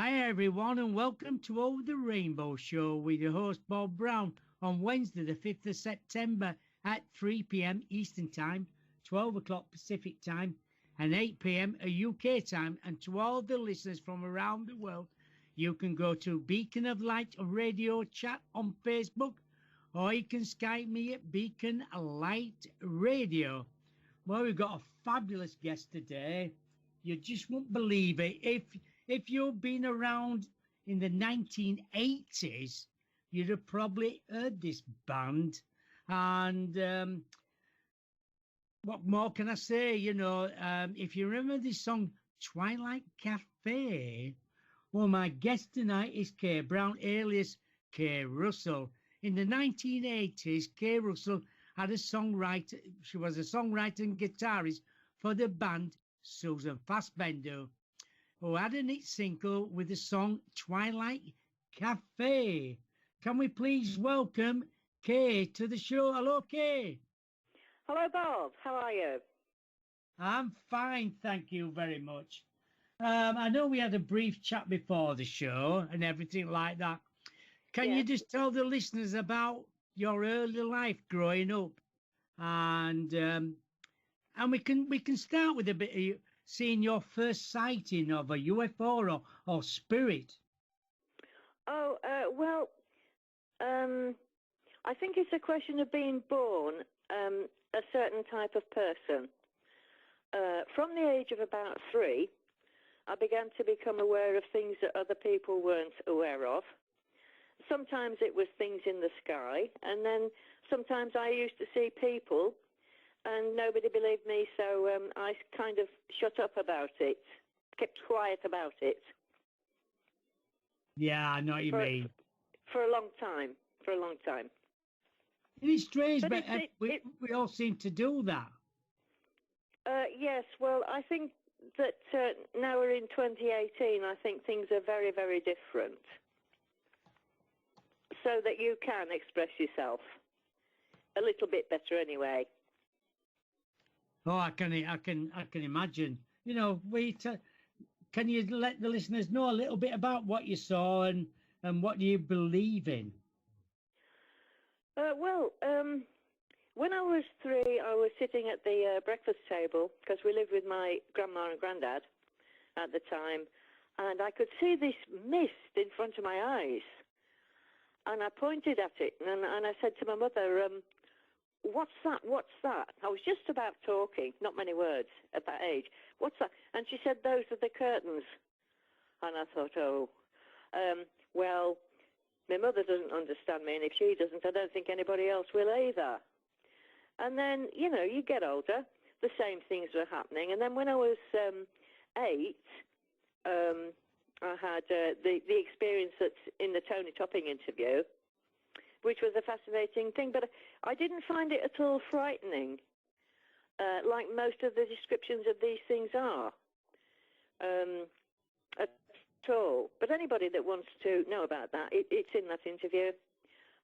Hi everyone and welcome to Over the Rainbow Show with your host Bob Brown on Wednesday the 5th of September at 3 p.m. Eastern Time, 12 o'clock Pacific Time and 8 p.m. UK time. And to all the listeners from around the world, you can go to Beacon of Light Radio Chat on Facebook, or you can Skype me at Beacon Light Radio. Well, we've got a fabulous guest today. You just won't believe it. If you've been around in the 1980s, you'd have probably heard this band. And what more can I say? If you remember this song, Twilight Cafe, well, my guest tonight is Kay Brown, alias Kay Russell. In the 1980s, Kay Russell had a songwriter. She was a songwriter and guitarist for the band Susan Fassbender, who had a hit single with the song Twilight Cafe. Can we please welcome Kay to the show? Hello, Kay. Hello, Bob. How are you? I'm fine, thank you very much. I know we had a brief chat before the show and everything like that. Can you just tell the listeners about your early life growing up? And we can start with a bit of seeing your first sighting of a UFO or spirit. Oh, I think it's a question of being born a certain type of person. From the age of about 3, I began to become aware of things that other people weren't aware of. Sometimes it was things in the sky, and then sometimes I used to see people and nobody believed me, so I kind of shut up about it, kept quiet about it. Yeah, I know what you mean. For a long time. It is strange, but we all seem to do that. Yes, well, I think that now we're in 2018, I think things are very, very different. So that you can express yourself a little bit better anyway. Oh, I can imagine. Can you let the listeners know a little bit about what you saw and what you believe in? When I was 3, I was sitting at the breakfast table because we lived with my grandma and granddad at the time, and I could see this mist in front of my eyes. And I pointed at it, and I said to my mother, what's that? What's that? I was just about talking, not many words at that age. What's that? And she said, those are the curtains. And I thought, well, my mother doesn't understand me, and if she doesn't, I don't think anybody else will either. And then, you get older, the same things were happening. And then when I was 8, I had the experience that's in the Tony Topping interview, which was a fascinating thing, but I didn't find it at all frightening, like most of the descriptions of these things are, at all. But anybody that wants to know about that, it's in that interview.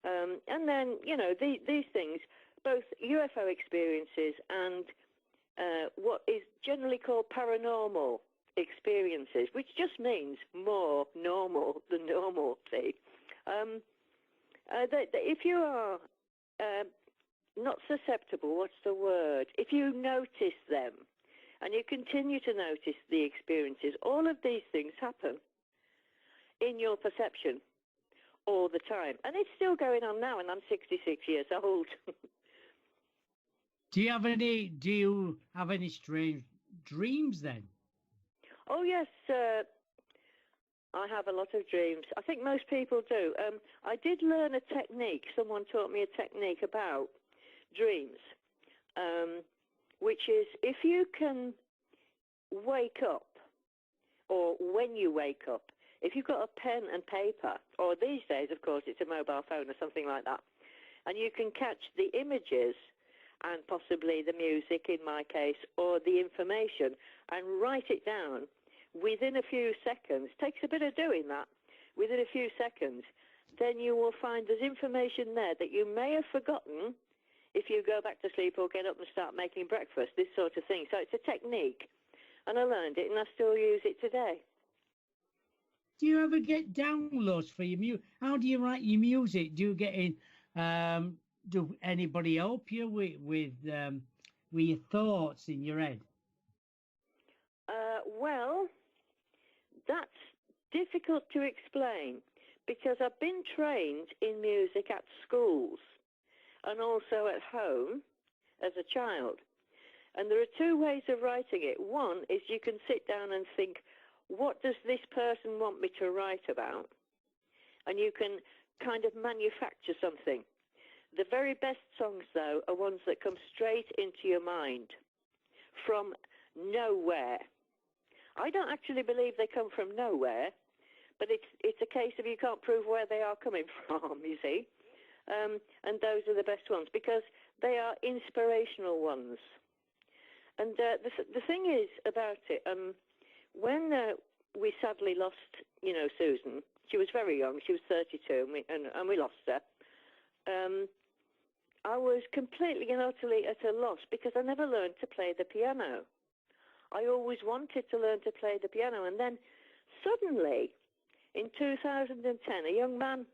And then, these things, both UFO experiences and what is generally called paranormal experiences, which just means more normal than normalcy. If you are not susceptible, what's the word? If you notice them and you continue to notice the experiences, all of these things happen in your perception all the time. And it's still going on now, and I'm 66 years old. Do you have any strange dreams then? Oh, yes, I have a lot of dreams. I think most people do. I did learn a technique. Someone taught me a technique about dreams, which is if you can wake up, or when you wake up, if you've got a pen and paper, or these days, of course, it's a mobile phone or something like that, and you can catch the images and possibly the music in my case, or the information, and write it down within a few seconds, takes a bit of doing that, within a few seconds, then you will find there's information there that you may have forgotten if you go back to sleep or get up and start making breakfast, this sort of thing. So it's a technique, and I learned it, and I still use it today. Do you ever get downloads for your music? How do you write your music? Do you get in? Do anybody help you with your thoughts in your head? Well, that's difficult to explain because I've been trained in music at schools and also at home as a child. And there are two ways of writing it. One is you can sit down and think, what does this person want me to write about? And you can kind of manufacture something. The very best songs, though, are ones that come straight into your mind from nowhere. I don't actually believe they come from nowhere, but it's a case of you can't prove where they are coming from, you see. And those are the best ones because they are inspirational ones. And the thing is about it, when we sadly lost, Susan, she was very young, she was 32, and we lost her, I was completely and utterly at a loss because I never learned to play the piano. I always wanted to learn to play the piano, and then suddenly, in 2010, a young man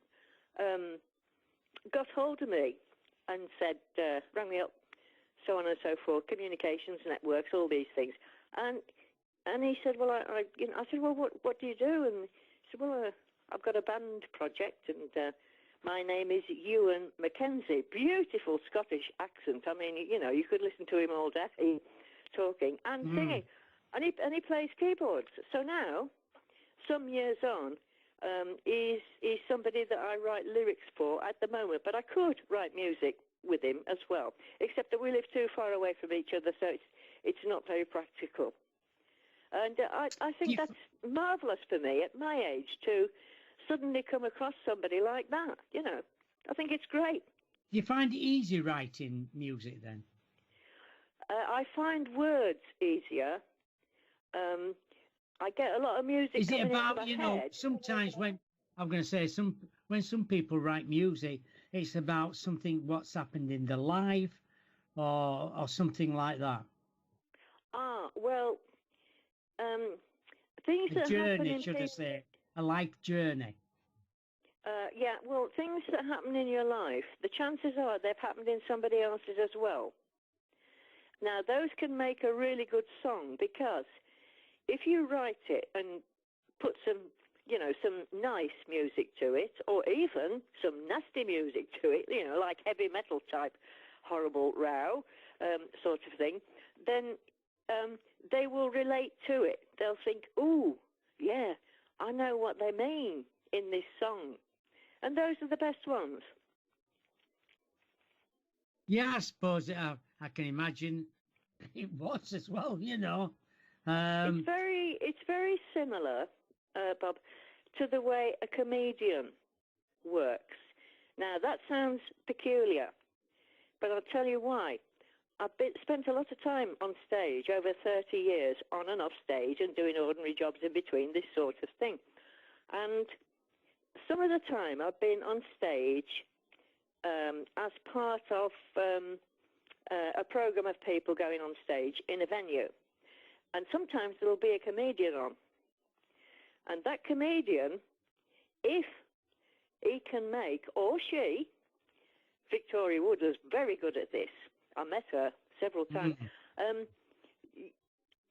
got hold of me and said, rang me up, so on and so forth, communications networks, all these things. And he said, well, I said, well, what do you do? And he said, well, I've got a band project, and my name is Ewan Mackenzie. Beautiful Scottish accent. I mean, you could listen to him all day talking and singing. And he plays keyboards. So now, some years on, he's somebody that I write lyrics for at the moment. But I could write music with him as well, except that we live too far away from each other, so it's not very practical. And I think that's marvellous for me at my age to suddenly come across somebody like that, I think it's great. Do you find it easy writing music then? I find words easier. I get a lot of music. Is it about, head. sometimes when some people write music, it's about something what's happened in their life or something like that. Well, things that happen in should I say, a life journey. Yeah, well, things that happen in your life, the chances are they've happened in somebody else's as well. Now, those can make a really good song because if you write it and put some nice music to it, or even some nasty music to it, like heavy metal type horrible row sort of thing, then they will relate to it. They'll think, ooh, yeah, I know what they mean in this song. And those are the best ones. Yeah, I suppose I can imagine it was as well, It's very similar, Bob, to the way a comedian works. Now, that sounds peculiar, but I'll tell you why. I've spent a lot of time on stage, over 30 years, on and off stage, and doing ordinary jobs in between, this sort of thing. And some of the time I've been on stage as part of a program of people going on stage in a venue. And sometimes there'll be a comedian on. And that comedian, if he can make, or she, Victoria Wood was very good at this. I met her several times.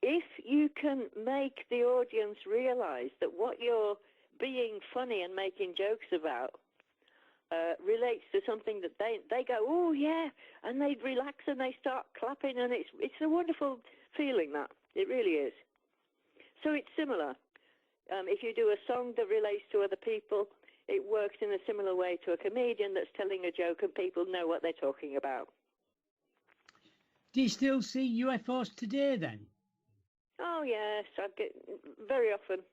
If you can make the audience realize that what you're being funny and making jokes about relates to something that they go, oh, yeah, and they relax and they start clapping, and it's a wonderful feeling, that. It really is. So it's similar. If you do a song that relates to other people, it works in a similar way to a comedian that's telling a joke and people know what they're talking about. Do you still see UFOs today then? Oh, yes, I get very often.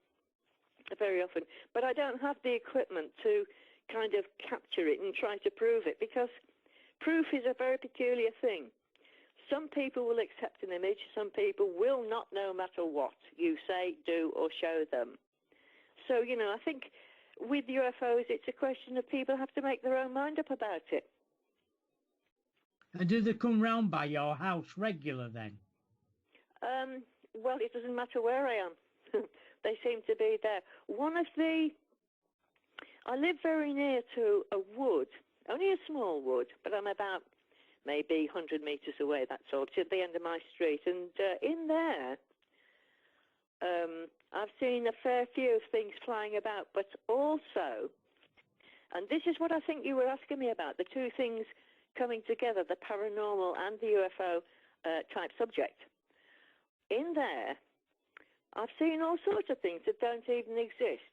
But I don't have the equipment to kind of capture it and try to prove it, because proof is a very peculiar thing. Some people will accept an image, some people will not, no matter what you say, do, or show them. So, I think with UFOs, it's a question of people have to make their own mind up about it. And do they come round by your house regular then? Well, it doesn't matter where I am. they seem to be there. I live very near to a wood, only a small wood, but I'm about maybe 100 metres away, that's all, to the end of my street. And in there, I've seen a fair few things flying about, but also, and this is what I think you were asking me about, the two things coming together, the paranormal and the UFO type subject. In there, I've seen all sorts of things that don't even exist.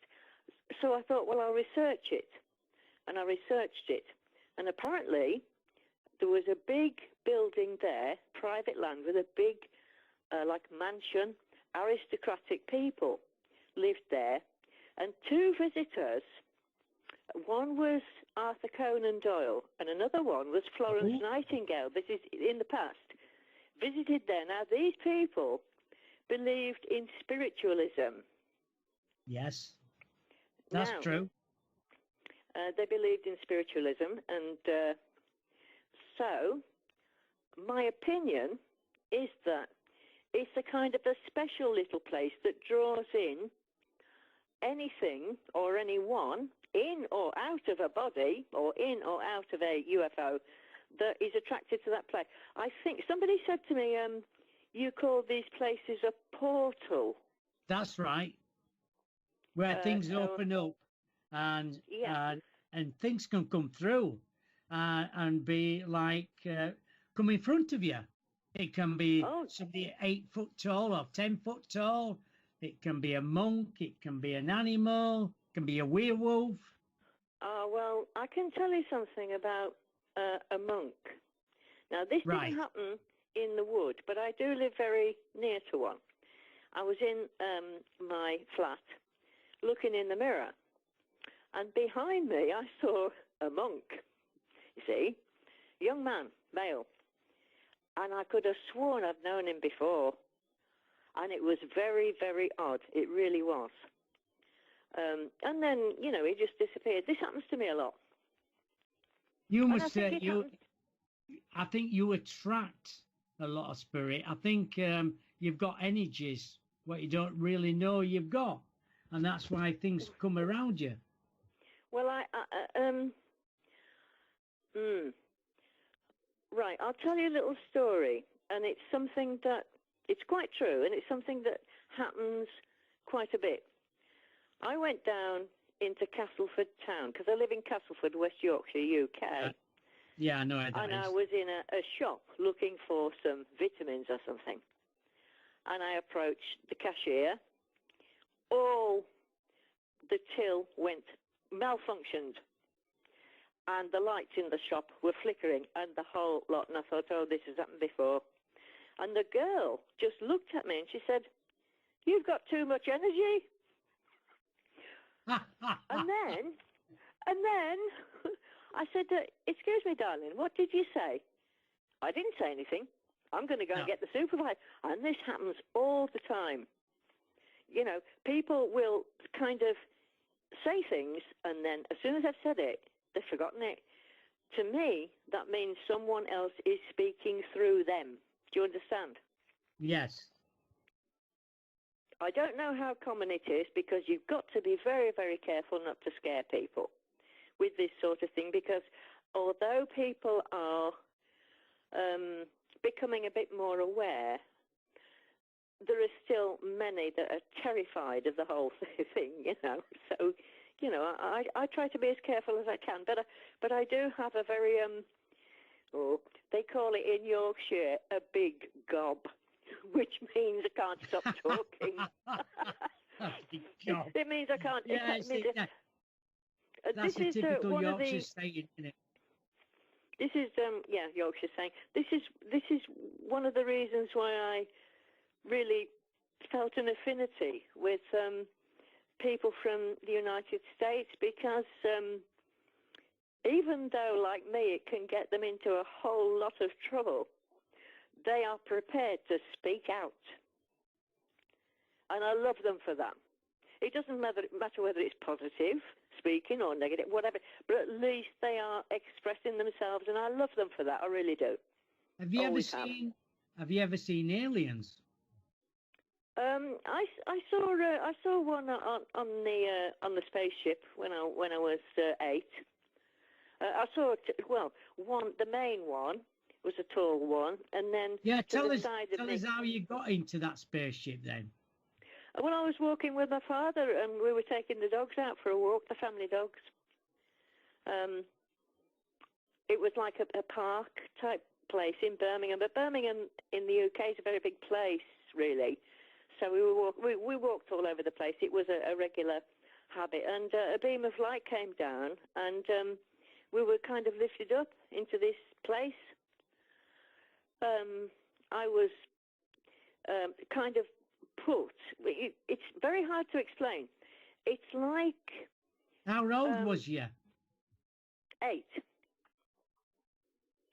So I thought, well, I'll research it. And I researched it. And apparently, there was a big building there, private land, with a big, like, mansion. Aristocratic people lived there. And two visitors, one was Arthur Conan Doyle, and another one was Florence Nightingale. This is in the past. Visited there. Now, these people believed in spiritualism. Yes, that's true. They believed in spiritualism, and so my opinion is that it's a kind of a special little place that draws in anything or anyone in or out of a body or in or out of a UFO that is attracted to that place. I think somebody said to me, you call these places a portal. That's right. Where things open up and things can come through and be like come in front of you. It can be somebody 8 foot tall or 10 foot tall. It can be a monk. It can be an animal. It can be a werewolf. Well, I can tell you something about a monk. Now, this didn't happen in the wood, but I do live very near to one. I was in my flat looking in the mirror, and behind me I saw a monk, you see, young man, male, and I could have sworn I'd known him before, and it was very, very odd. It really was. And then, you know, he just disappeared. This happens to me a lot. You must say I think you attract a lot of spirit. I think you've got energies what you don't really know you've got, and that's why things come around you. Well, right, I'll tell you a little story, and it's something that, it's quite true, and it's something that happens quite a bit. I went down into Castleford town, because I live in Castleford, West Yorkshire, UK. Yeah, I know how that is. And I was in a shop looking for some vitamins or something. And I approached the cashier. All the till malfunctioned. And the lights in the shop were flickering and the whole lot. And I thought, oh, this has happened before. And the girl just looked at me and she said, "You've got too much energy." and then I said, "Excuse me, darling, what did you say?" I didn't say anything. I'm going to go and get the supervisor. And this happens all the time. You know, people will kind of say things, and then as soon as I've said it, they've forgotten it. To me, that means someone else is speaking through them. Do you understand? Yes. I don't know how common it is, because you've got to be very, very careful not to scare people with this sort of thing, because although people are becoming a bit more aware, there are still many that are terrified of the whole thing, you know. So, you know, I try to be as careful as I can, but I do have a very, they call it in Yorkshire a big gob, which means I can't stop talking. It means I can't. Yeah, that's a typical Yorkshire saying, isn't it? This is, Yorkshire saying. This is one of the reasons why I really felt an affinity with people from the United States, because even though, like me, it can get them into a whole lot of trouble, they are prepared to speak out. And I love them for that. It doesn't matter whether it's positive speaking or negative, whatever, but at least they are expressing themselves, and I love them for that. I really do. Have you ever seen aliens? I saw one on the spaceship when I was 8. I saw the main one was a tall one, and then tell us how you got into that spaceship then. Well, I was walking with my father, and we were taking the dogs out for a walk, the family dogs. It was like a park type place in Birmingham, but Birmingham in the UK is a very big place, really. So we walked all over the place. It was a regular habit, and a beam of light came down, and we were kind of lifted up into this place. I was kind of put. It's very hard to explain. It's like. How old was you? 8.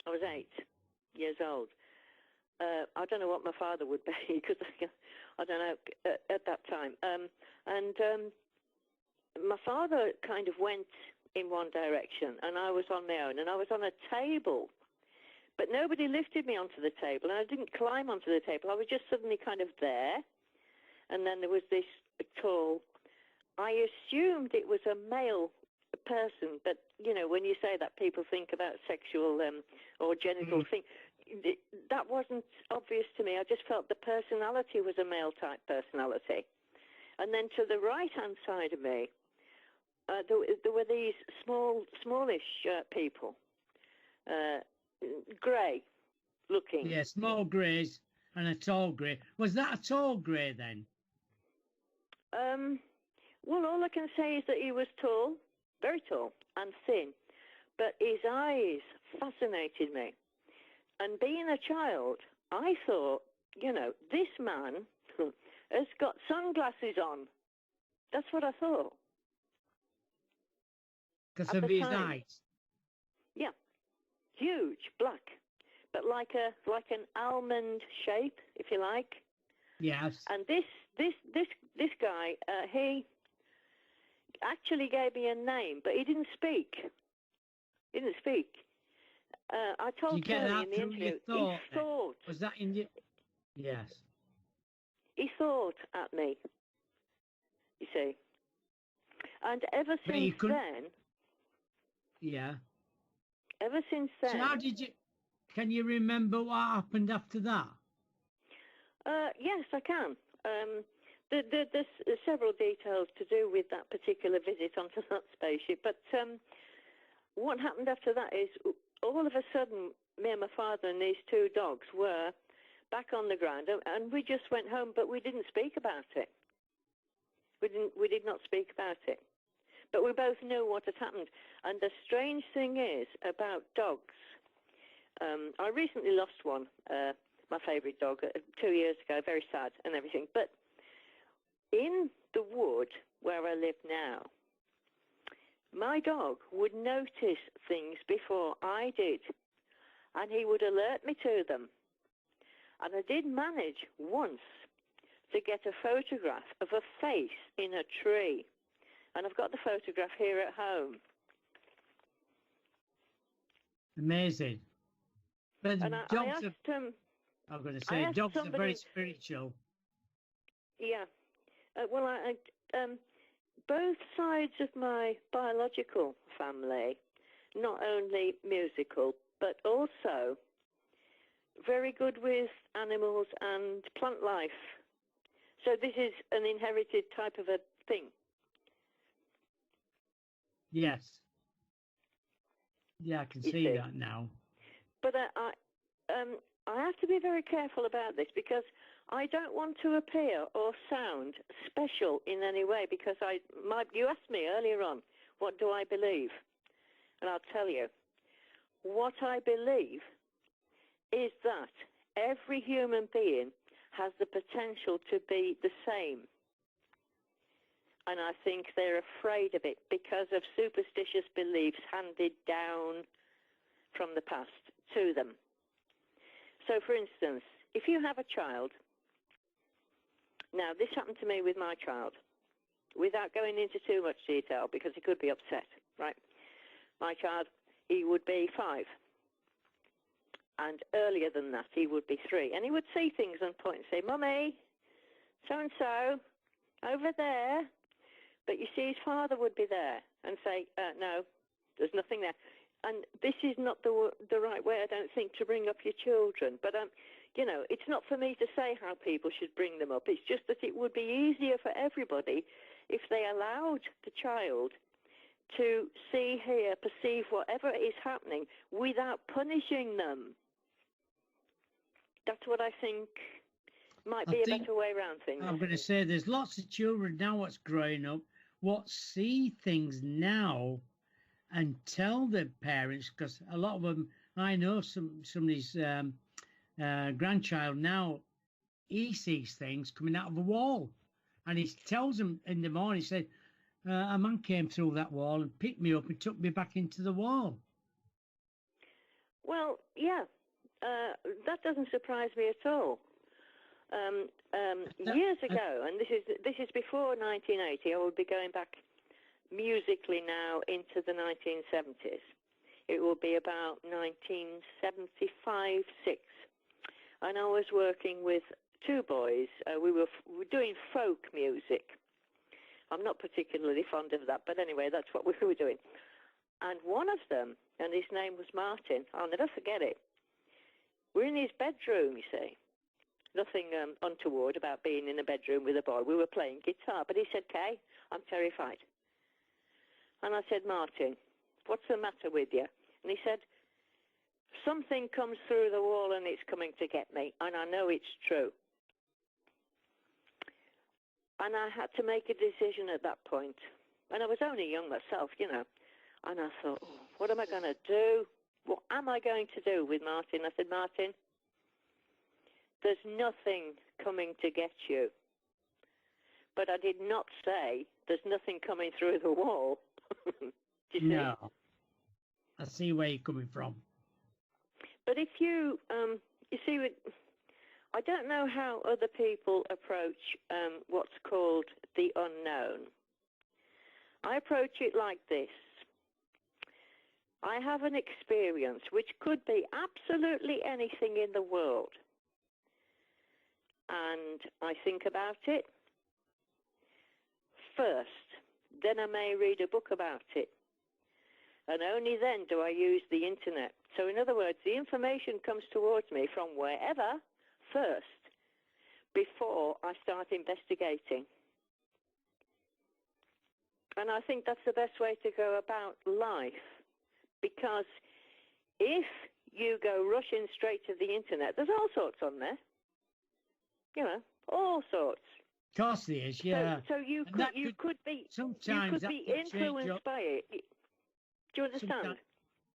I was 8 years old. I don't know what my father would be because I don't know at that time. And my father kind of went in one direction, and I was on my own, and I was on a table. But nobody lifted me onto the table, and I didn't climb onto the table. I was just suddenly kind of there. And then there was this tall. I assumed it was a male person, but, you know, when you say that, people think about sexual or genital thing. That wasn't obvious to me. I just felt the personality was a male-type personality. And then to the right-hand side of me, there were these smallish people, grey-looking. Yeah, small greys and a tall grey. Was that a tall grey then? Well, all I can say is that he was tall, very tall, and thin. But his eyes fascinated me. And being a child, I thought, you know, this man has got sunglasses on. That's what I thought. Because of his eyes? Yeah. Huge, black. But like an almond shape, if you like. Yes. And this guy, he actually gave me a name, but he didn't speak. I told Tony in the interview. He thought. Was that in your? Yes. He thought at me. You see. And ever since then. Yeah. Ever since then. So how did you? Can you remember what happened after that? Yes, I can. There's several details to do with that particular visit onto that spaceship. But what happened after that is, all of a sudden, me and my father and these 2 dogs were back on the ground, and we just went home, but we didn't speak about it. We did not speak about it. But we both knew what had happened. And the strange thing is about dogs, I recently lost one, my favourite dog, 2 years ago, very sad and everything. But in the wood where I live now, my dog would notice things before I did, and he would alert me to them. And I did manage once to get a photograph of a face in a tree. And I've got the photograph here at home. Amazing. But and I asked him... I'm going to say, dogs are very spiritual. Yeah. Both sides of my biological family, not only musical, but also very good with animals and plant life. So this is an inherited type of a thing. Yes. Yeah, I can see that now. But I have to be very careful about this, because I don't want to appear or sound special in any way, because you asked me earlier on, what do I believe? And I'll tell you. What I believe is that every human being has the potential to be the same. And I think they're afraid of it because of superstitious beliefs handed down from the past to them. So, for instance, if you have a child, now this happened to me with my child, without going into too much detail because he could be upset, right? My child, he would be 5. And earlier than that, he would be 3. And he would see things and point and say, "Mummy, so-and-so over there. But you see, his father would be there and say, no, there's nothing there. And this is not the right way, I don't think, to bring up your children. But, you know, it's not for me to say how people should bring them up. It's just that it would be easier for everybody if they allowed the child to see, hear, perceive whatever is happening without punishing them. That's what I think might be a better way around things. I'm going to say there's lots of children now what's growing up what see things now and tell their parents, because a lot of them, I know somebody's grandchild now, he sees things coming out of a wall, and he tells them in the morning, he said, a man came through that wall and picked me up and took me back into the wall. Well, yeah, that doesn't surprise me at all. Years ago, and this is before 1980, I would be going back musically now into the 1970s. It will be about 1975, 6. And I was working with two boys. We were doing folk music. I'm not particularly fond of that, but anyway, that's what we were doing. And one of them, and his name was Martin, I'll never forget it. We're in his bedroom, you see. Nothing untoward about being in a bedroom with a boy. We were playing guitar, but he said, Kay, I'm terrified. And I said, Martin, what's the matter with you? And he said, something comes through the wall and it's coming to get me, and I know it's true. And I had to make a decision at that point. And I was only young myself, you know. And I thought, oh, what am I going to do? What am I going to do with Martin? I said, Martin, there's nothing coming to get you. But I did not say there's nothing coming through the wall. Do you see? No. I see where you're coming from. But if you see, I don't know how other people approach what's called the unknown. I approach it like this. I have an experience which could be absolutely anything in the world. And I think about it first. Then I may read a book about it. And only then do I use the internet. So in other words, the information comes towards me from wherever first before I start investigating. And I think that's the best way to go about life. Because if you go rushing straight to the internet, there's all sorts on there. You know, all sorts. Of course there is, yeah. So you could be influenced by it. Do you understand?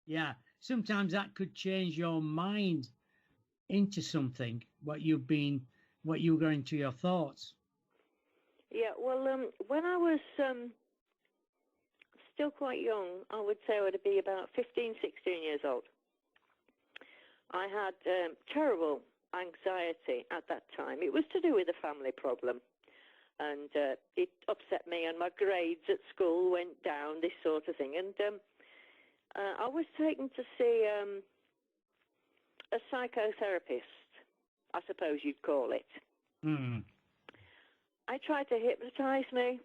Yeah. Sometimes that could change your mind into something, what you go into your thoughts. Yeah, well, when I was still quite young, I would say I would be about 15, 16 years old. I had terrible anxiety at that time. It was to do with a family problem. And it upset me, and my grades at school went down, this sort of thing. And I was taken to see a psychotherapist, I suppose you'd call it. Mm. I tried to hypnotize me,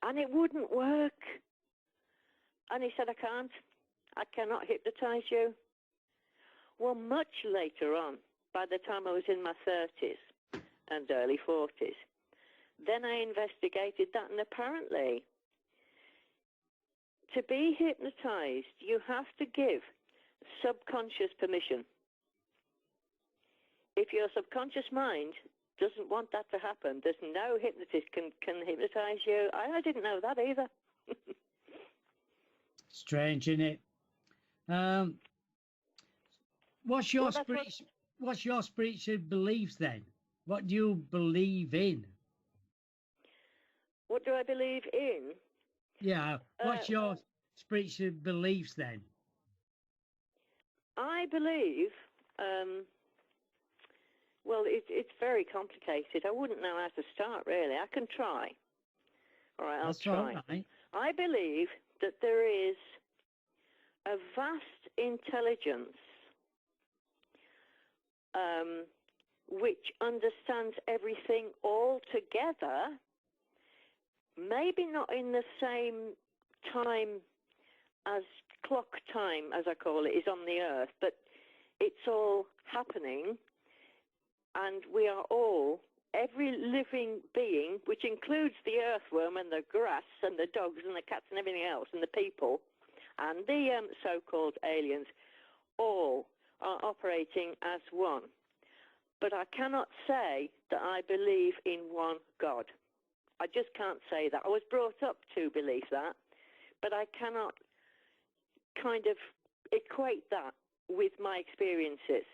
and it wouldn't work. And he said, I cannot hypnotize you. Well, much later on, by the time I was in my 30s and early 40s, then I investigated that, and apparently to be hypnotized, you have to give subconscious permission. If your subconscious mind doesn't want that to happen, there's no hypnotist can hypnotize you. I didn't know that either. Strange, isn't it? What's your spiritual beliefs then? What do you believe in? What do I believe in? Yeah. What's your spiritual beliefs then? I believe, well, it's very complicated. I wouldn't know how to start, really. I can try. All right, I'll try. All right. I believe that there is a vast intelligence which understands everything all together, maybe not in the same time as clock time, as I call it, is on the earth, but it's all happening, and we are all, every living being, which includes the earthworm and the grass and the dogs and the cats and everything else and the people and the so-called aliens, all are operating as one. But I cannot say that I believe in one God. I just can't say that. I was brought up to believe that, but I cannot kind of equate that with my experiences.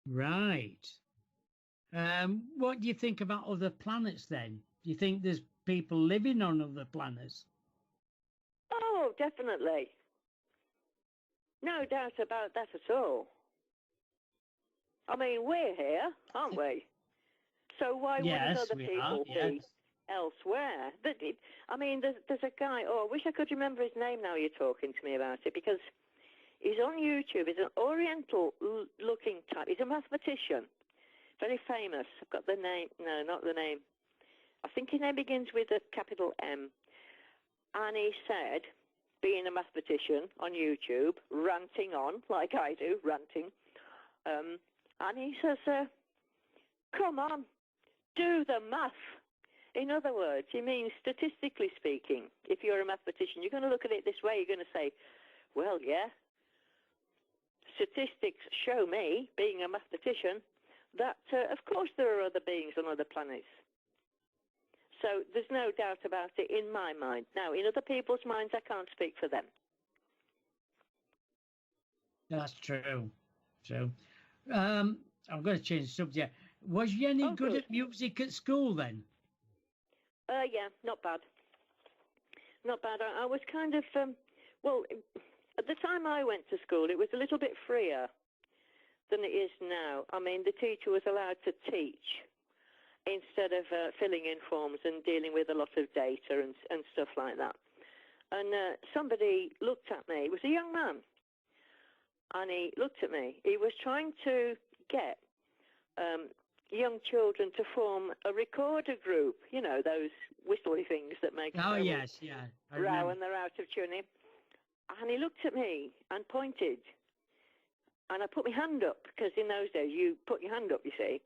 Right. What do you think about other planets then? Do you think there's people living on other planets? Oh, definitely. No doubt about that at all. I mean, we're here, aren't we? So why wouldn't other people be elsewhere? I mean, there's a guy, I wish I could remember his name now you're talking to me about it, because he's on YouTube. He's an Oriental-looking type. He's a mathematician, very famous. I've got the name. No, not the name. I think his name begins with a capital M. And he said, being a mathematician on YouTube, ranting on, like I do, ranting, and he says, come on, do the math. In other words, he means, statistically speaking, if you're a mathematician, you're going to look at it this way. You're going to say, well, yeah, statistics show me, being a mathematician, that, of course, there are other beings on other planets. So there's no doubt about it in my mind. Now, in other people's minds, I can't speak for them. That's true. True. I'm going to change the subject. Was you any good at music at school then? Yeah, not bad. Not bad. I was kind of, well, at the time I went to school, it was a little bit freer than it is now. I mean, the teacher was allowed to teach instead of filling in forms and dealing with a lot of data and stuff like that. And somebody looked at me. It was a young man. And he looked at me. He was trying to get young children to form a recorder group. You know, those whistly things that make row and they're out of tuning. And he looked at me and pointed. And I put my hand up, because in those days you put your hand up, you see,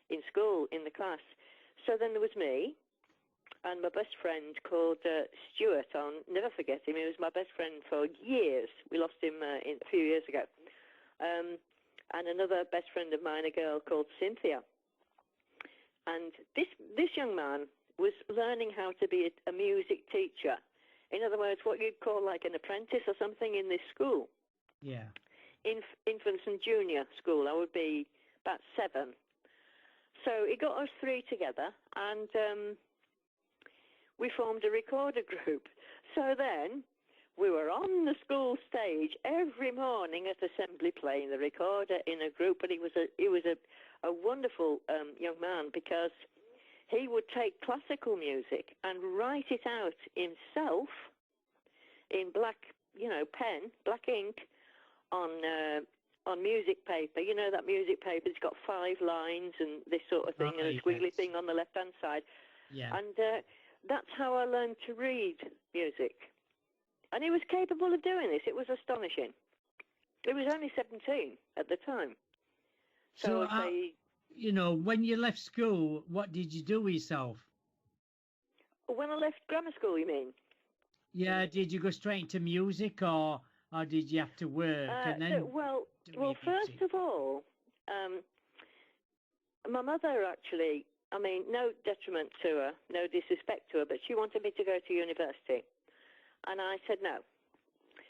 in school, in the class. So then there was me and my best friend called Stuart. I'll never forget him. He was my best friend for years. We lost him a few years ago. And another best friend of mine, a girl called Cynthia. And this young man was learning how to be a music teacher. In other words, what you'd call like an apprentice or something in this school. Yeah. Infants and junior school. I would be about 7. So he got us 3 together, and we formed a recorder group. So then we were on the school stage every morning at assembly playing the recorder in a group. And he was a wonderful young man, because he would take classical music and write it out himself in black, pen, black ink on music paper. You know that music paper, it's got 5 lines and this sort of thing, and a squiggly thing on the left-hand side. Yeah. And that's how I learned to read music. And he was capable of doing this. It was astonishing. He was only 17 at the time. So when you left school, what did you do with yourself? When I left grammar school, you mean? Yeah, did you go straight into music, or did you have to work? Well, first of all, my mother actually, I mean, no detriment to her, no disrespect to her, but she wanted me to go to university. And I said, no,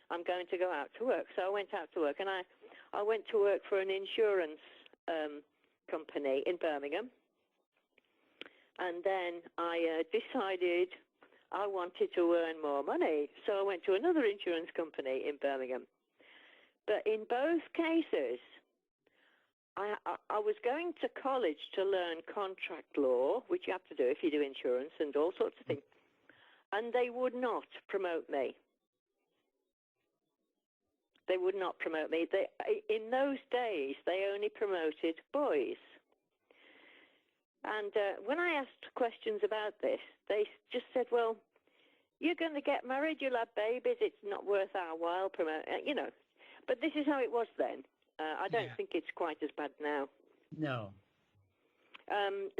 I'm going to go out to work. So I went out to work, and I went to work for an insurance company in Birmingham. And then I decided I wanted to earn more money. So I went to another insurance company in Birmingham. But in both cases, I was going to college to learn contract law, which you have to do if you do insurance and all sorts of things. And they would not promote me. They would not promote me. In those days, they only promoted boys. And when I asked questions about this, they just said, well, you're going to get married, you'll have babies, it's not worth our while promote, But this is how it was then. I don't think it's quite as bad now. No.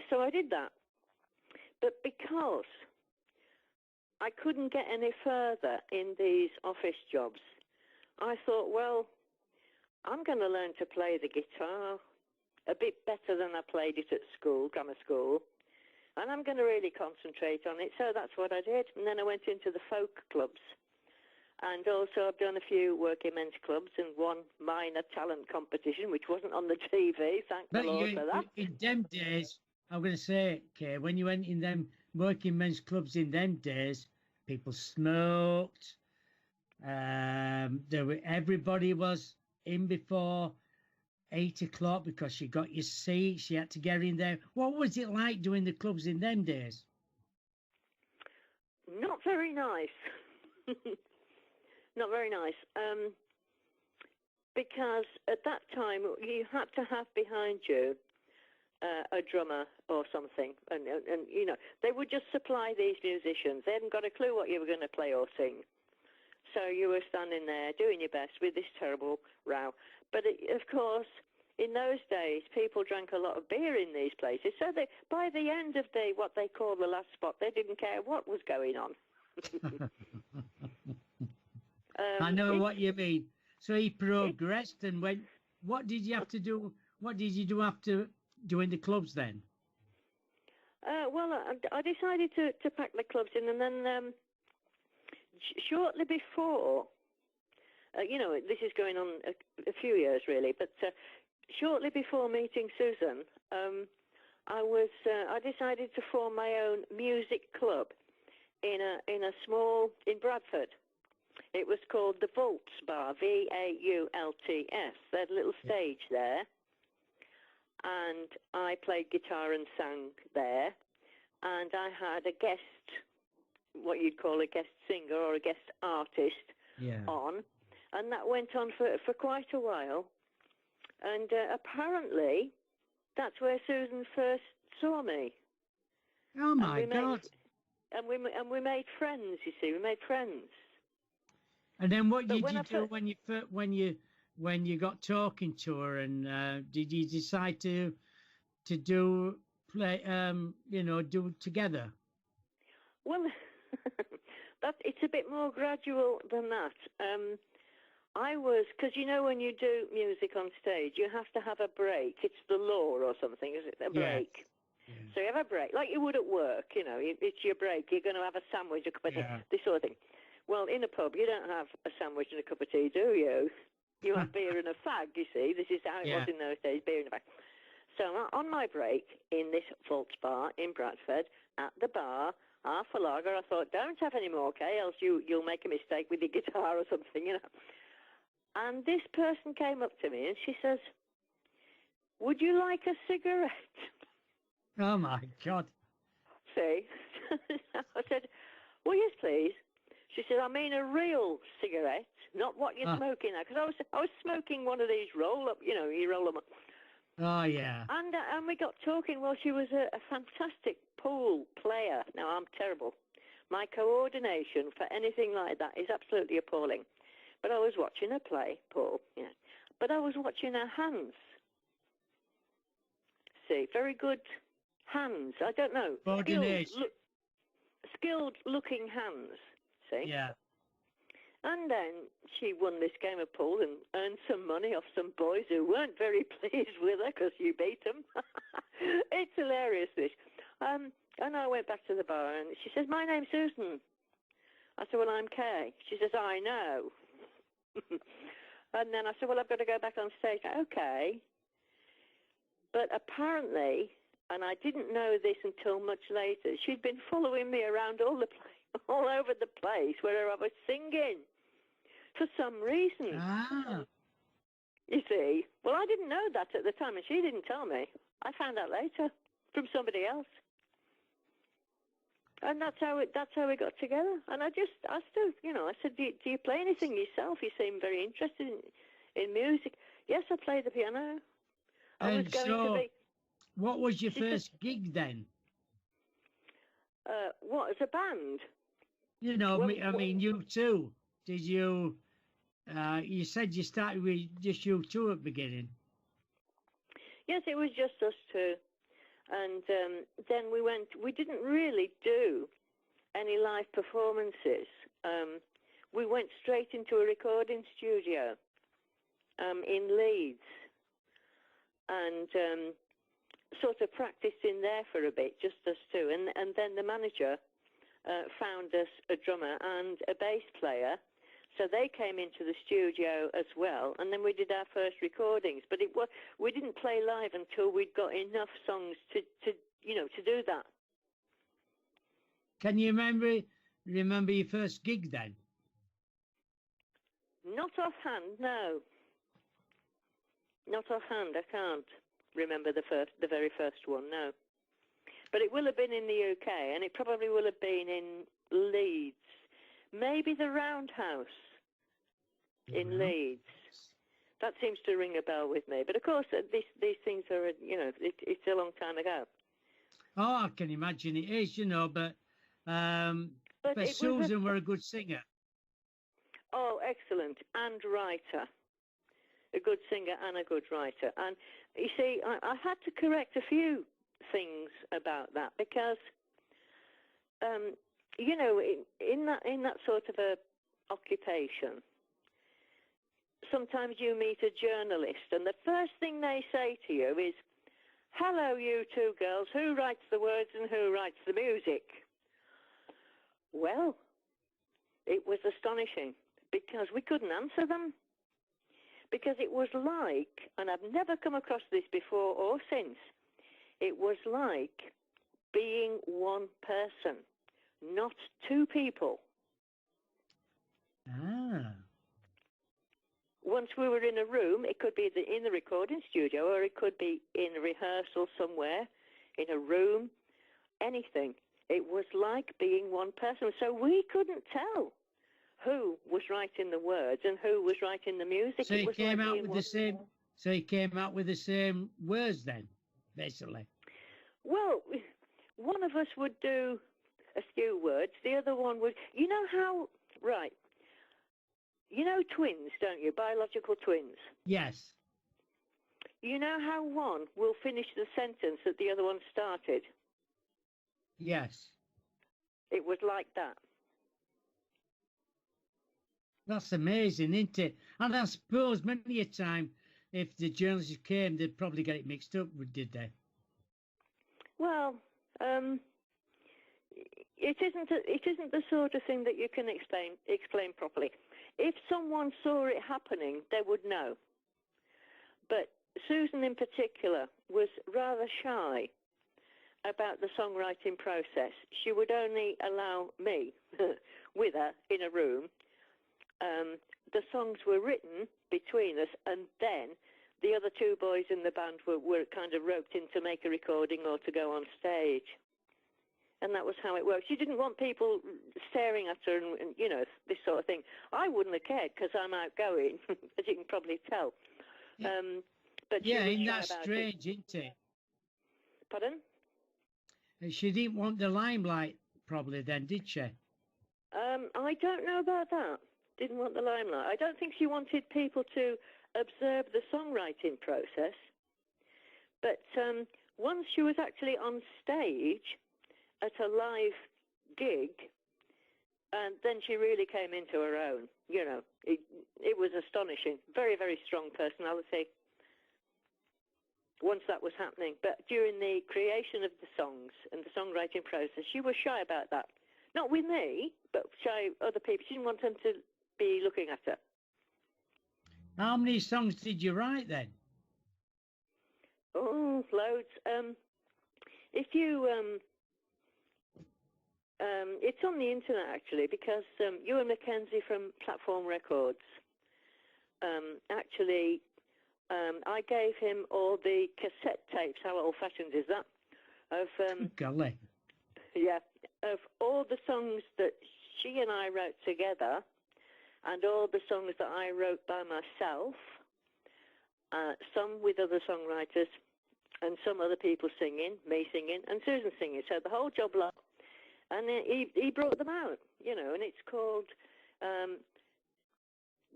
So I did that. But because I couldn't get any further in these office jobs, I thought, well, I'm going to learn to play the guitar a bit better than I played it at school, grammar school, and I'm going to really concentrate on it. So that's what I did. And then I went into the folk clubs. And also I've done a few working men's clubs and one minor talent competition, which wasn't on the TV. Thank the Lord for that. In them days, I'm going to say, Kay, when you went in them working men's clubs in them days, people smoked. Everybody was in before 8 o'clock because you got your seats. You had to get in there. What was it like doing the clubs in them days? Not very nice. Not very nice. Because at that time, you had to have behind you a drummer or something. And they would just supply these musicians. They hadn't got a clue what you were going to play or sing. So you were standing there doing your best with this terrible row. But of course, in those days, people drank a lot of beer in these places. So by the end of what they call the last spot, they didn't care what was going on. I know what you mean. So he progressed and went. What did you have to do? What did you do after doing the clubs then? Well, I decided to pack the clubs in, and then shortly before, this is going on a few years really, but shortly before meeting Susan, I decided to form my own music club in in Bradford. It was called the Vaults Bar, VAULTS. They had a little stage there, and I played guitar and sang there, and I had a guest, what you'd call a guest singer or a guest artist on, and that went on for quite a while, and apparently that's where Susan first saw me. Oh my God! And we made friends. You see, we made friends. And then what did you do when you got talking to her, and did you decide to do together? Well, it's a bit more gradual than that. Because when you do music on stage, you have to have a break. It's the law or something, is it? A break. Yeah. So you have a break, like you would at work. It's your break. You're going to have a sandwich, a cup of tea, this sort of thing. Well, in a pub, you don't have a sandwich and a cup of tea, do you? You have beer and a fag, you see. This is how it was in those days, beer and a fag. So on my break in this Vaults Bar in Bradford, at the bar, half a lager, I thought, don't have any more, okay, else you'll make a mistake with your guitar or something, And this person came up to me and she says, would you like a cigarette? Oh, my God. See? I said, well, yes, please. She said, I mean a real cigarette, not what you're smoking now. Because I was smoking one of these roll-up, you roll them up. Oh, yeah. And we got talking. Well, she was a fantastic pool player. Now, I'm terrible. My coordination for anything like that is absolutely appalling. But I was watching her play, Paul. But I was watching her hands. See, very good hands. I don't know. Skilled-looking hands. See? Yeah. And then she won this game of pool and earned some money off some boys who weren't very pleased with her because you beat them. It's hilarious, this. And I went back to the bar and she says, my name's Susan. I said, well, I'm Kay. She says, I know. And then I said, well, I've got to go back on stage. Okay. But apparently, and I didn't know this until much later, she'd been following me around all over the place where I was singing for some reason. You see? Well, I didn't know that at the time, and she didn't tell me. I found out later from somebody else. And that's how we got together. And I asked her, I said, do you play anything yourself? You seem very interested in music. Yes, I play the piano. What was your first gig then? What, as a band? I mean, you two. Did you? You said you started with just you two at the beginning. Yes, it was just us two. And then we didn't really do any live performances. We went straight into a recording studio in Leeds and sort of practiced in there for a bit, just us two. And then the manager found us a drummer and a bass player. So they came into the studio as well, and then we did our first recordings. But we didn't play live until we'd got enough songs to do that. Can you remember your first gig then? Not offhand, no. Not offhand, I can't remember the very first one, no. But it will have been in the UK, and it probably will have been in Leeds. Maybe the Roundhouse in Leeds. That seems to ring a bell with me. But of course, these things are, it's a long time ago. Oh, I can imagine it is, but Susan were a good singer. Oh, excellent. And writer. A good singer and a good writer. And you see, I had to correct a few things about that because, in that sort of a occupation, sometimes you meet a journalist and the first thing they say to you is, "Hello, you two girls, who writes the words and who writes the music?" Well, it was astonishing because we couldn't answer them. Because it was like, and I've never come across this before or since, it was like being one person, not two people. Ah. Once we were in a room, it could be in the recording studio or it could be in a rehearsal somewhere, in a room, anything. It was like being one person. So we couldn't tell who was writing the words and who was writing the music. So he came out with the same. So he came out with the same words then, basically. Well, one of us would do a few words. The other one would. You know how? Right. You know twins, don't you? Biological twins. Yes. You know how one will finish the sentence that the other one started? Yes. It was like that. That's amazing, isn't it? And I suppose many a time, if the journalists came, they'd probably get it mixed up, did they? Well, it isn't the sort of thing that you can explain properly. If someone saw it happening, they would know. But Susan in particular was rather shy about the songwriting process. She would only allow me with her in a room. The songs were written between us, and then the other two boys in the band were kind of roped in to make a recording or to go on stage. And that was how it worked. She didn't want people staring at her and this sort of thing. I wouldn't have cared because I'm outgoing, as you can probably tell. But yeah, and that's strange, isn't it? Pardon? She didn't want the limelight, probably, then, did she? I don't know about that. Didn't want the limelight. I don't think she wanted people to observe the songwriting process. But once she was actually on stage at a live gig, and then she really came into her own. It was astonishing. Very, very strong personality once that was happening. But during the creation of the songs and the songwriting process, she was shy about that. Not with me, but shy other people. She didn't want them to be looking at her. How many songs did you write then? Oh, loads. If you... it's on the internet, actually, because Ewan Mackenzie from Platform Records, actually, I gave him all the cassette tapes. How old-fashioned is that? Of Golly. Yeah, of all the songs that she and I wrote together, and all the songs that I wrote by myself, some with other songwriters, and some other people singing, me singing, and Susan singing. So the whole job lot. And he brought them out, and it's called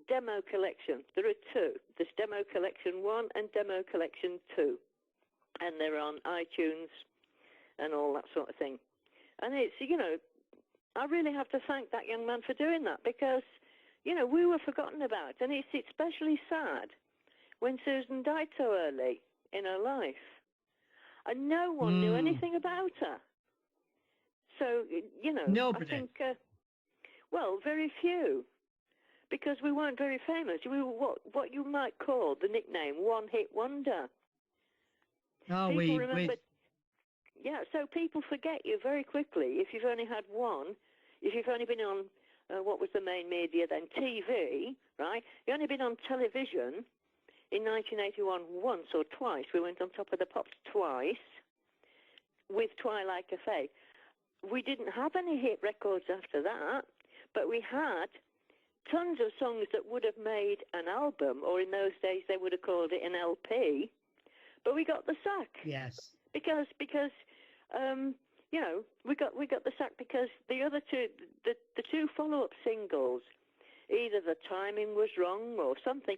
Demo Collection. There are two. There's Demo Collection 1 and Demo Collection 2. And they're on iTunes and all that sort of thing. And it's, I really have to thank that young man for doing that, because, we were forgotten about. And it's especially sad when Susan died so early in her life. And no one knew anything about her. So, Nobody. I think, very few. Because we weren't very famous. We were what you might call the nickname one-hit wonder. Oh, people remember. Yeah, so people forget you very quickly if you've only had one. If you've only been on, what was the main media then? TV, right? You've only been on television in 1981 once or twice. We went on Top of the Pops twice with Twilight Cafe. We didn't have any hit records after that, but we had tons of songs that would have made an album, or in those days they would have called it an LP, but we got the sack. Yes. Because we got the sack because the other two, the two follow-up singles, either the timing was wrong or something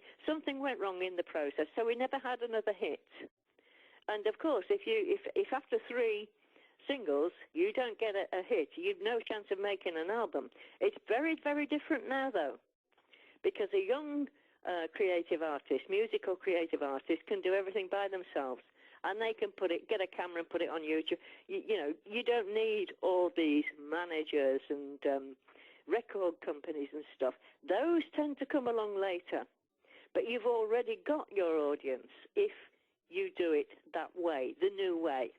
went wrong in the process, so we never had another hit. And of course, if after 3 singles you don't get a hit, you've no chance of making an album. It's very, very different now, though, because a young creative artist, musical creative artist, can do everything by themselves, and they can get a camera and put it on YouTube. You don't need all these managers and record companies and stuff. Those tend to come along later, but you've already got your audience if you do it that way, the new way.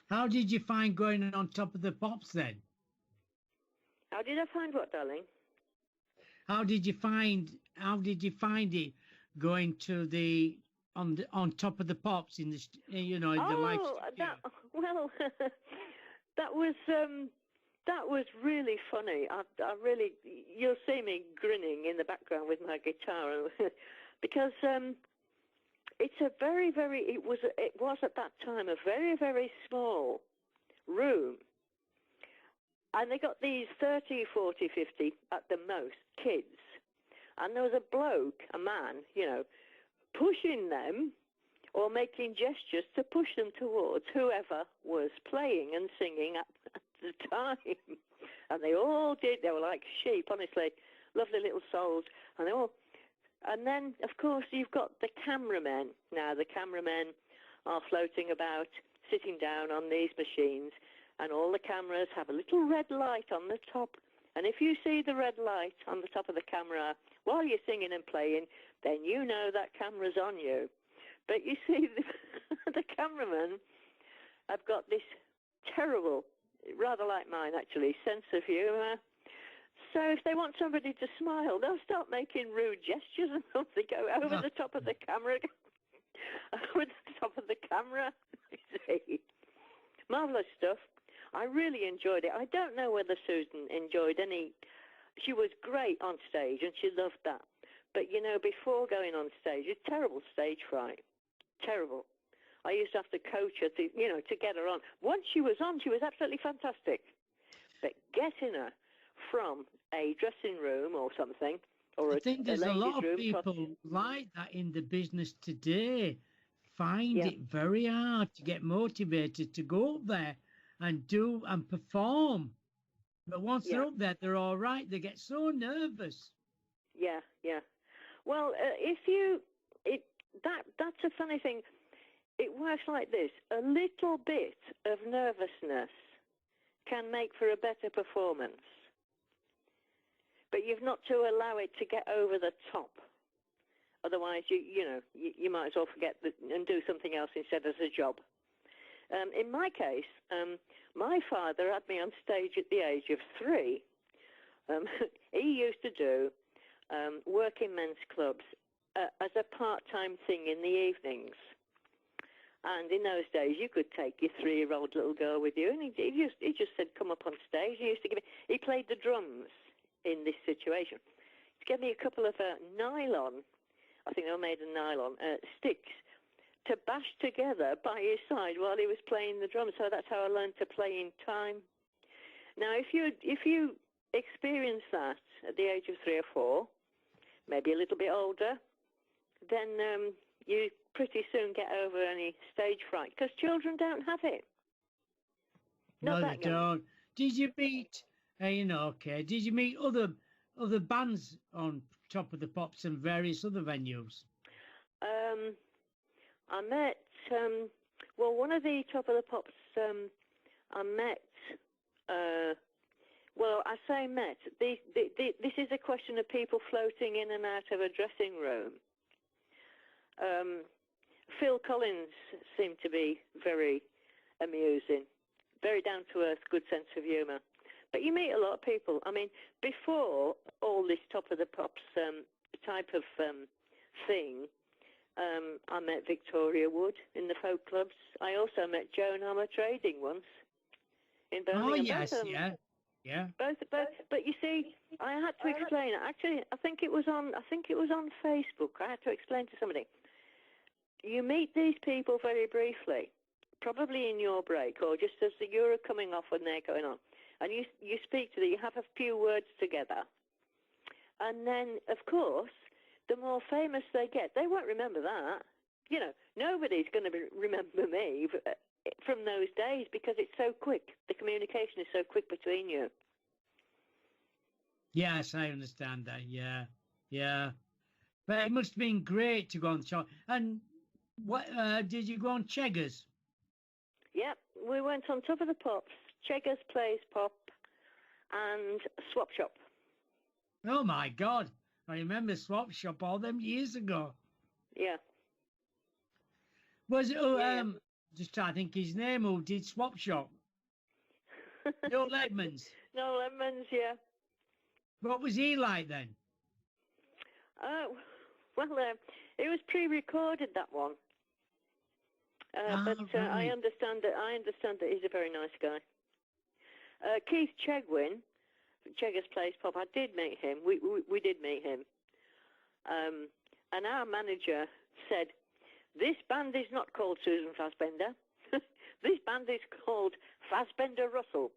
How did you find going on Top of the Pops then? How did I find what, darling? How did you find it going to the on Top of the Pops in the in the live studio? That was really funny. I really, you'll see me grinning in the background with my guitar because it's a very, very, it was at that time a very, very small room. And they got these 30, 40, 50 at the most kids. And there was a bloke, a man, pushing them or making gestures to push them towards whoever was playing and singing at the time. And they all did. They were like sheep, honestly. Lovely little souls. And then, of course, you've got the cameramen. Now, the cameramen are floating about, sitting down on these machines, and all the cameras have a little red light on the top. And if you see the red light on the top of the camera while you're singing and playing, then you know that camera's on you. But you see, the cameramen have got this terrible, rather like mine actually, sense of humour. So if they want somebody to smile, they'll start making rude gestures and they go over the top of the camera. Over the top of the camera. See? Marvellous stuff. I really enjoyed it. I don't know whether Susan enjoyed any. She was great on stage and she loved that. But, before going on stage, it's terrible stage fright. Terrible. I used to have to coach her to get her on. Once she was on, she was absolutely fantastic. But getting her from a dressing room or something, or I think there's a lot of people room, like that in the business today. Find it very hard to get motivated to go up there and do and perform. But once they're up there, they're all right. They get so nervous. Yeah. Well, that's a funny thing. It works like this. A little bit of nervousness can make for a better performance. But you've not to allow it to get over the top. Otherwise, you might as well forget and do something else instead as a job. In my case, my father had me on stage at the age of 3. He used to do work in men's clubs as a part-time thing in the evenings. And in those days, you could take your 3-year-old little girl with you, and he just said, come up on stage. He played the drums in this situation. He gave me a couple of nylon, I think they were made of nylon, sticks to bash together by his side while he was playing the drums. So that's how I learned to play in time. Now, if you experience that at the age of 3 or 4, maybe a little bit older, then you pretty soon get over any stage fright, because children don't have it. No, they don't. Did you meet, did you meet other bands on Top of the Pops and various other venues? I met, one of the Top of the Pops I met, I say met. This is a question of people floating in and out of a dressing room. Phil Collins seemed to be very amusing, very down-to-earth, good sense of humour. But you meet a lot of people. I mean, before all this Top of the Pops type of thing, I met Victoria Wood in the folk clubs. I also met Joan Hammer Trading once in Birmingham. Oh, yes, yeah. Both. But you see, I had to explain. Actually, I think it was on Facebook. I had to explain to somebody. You meet these people very briefly, probably in your break or just as you're coming off when they're going on, and you speak to them. You have a few words together, and then of course, the more famous they get, they won't remember that. You know, nobody's going to remember me from those days because it's so quick. The communication is so quick between you. Yes, I understand that. Yeah. But it must have been great to go on the show. And what did you go on Cheggers? Yep, we went on Top of the Pops, Cheggers Plays Pop, and Swap Shop. Oh my God! I remember Swap Shop all them years ago. Yeah. Was it? Just trying to think his name. Who did Swap Shop? Noel Edmonds. Noel Edmonds, yeah. What was he like then? It was pre-recorded, that one. But right. I understand that he's a very nice guy. Keith Chegwin, Cheggers Plays Pop. I did meet him. We did meet him. And our manager said, "This band is not called Susan Fassbender. This band is called Fassbender Russell."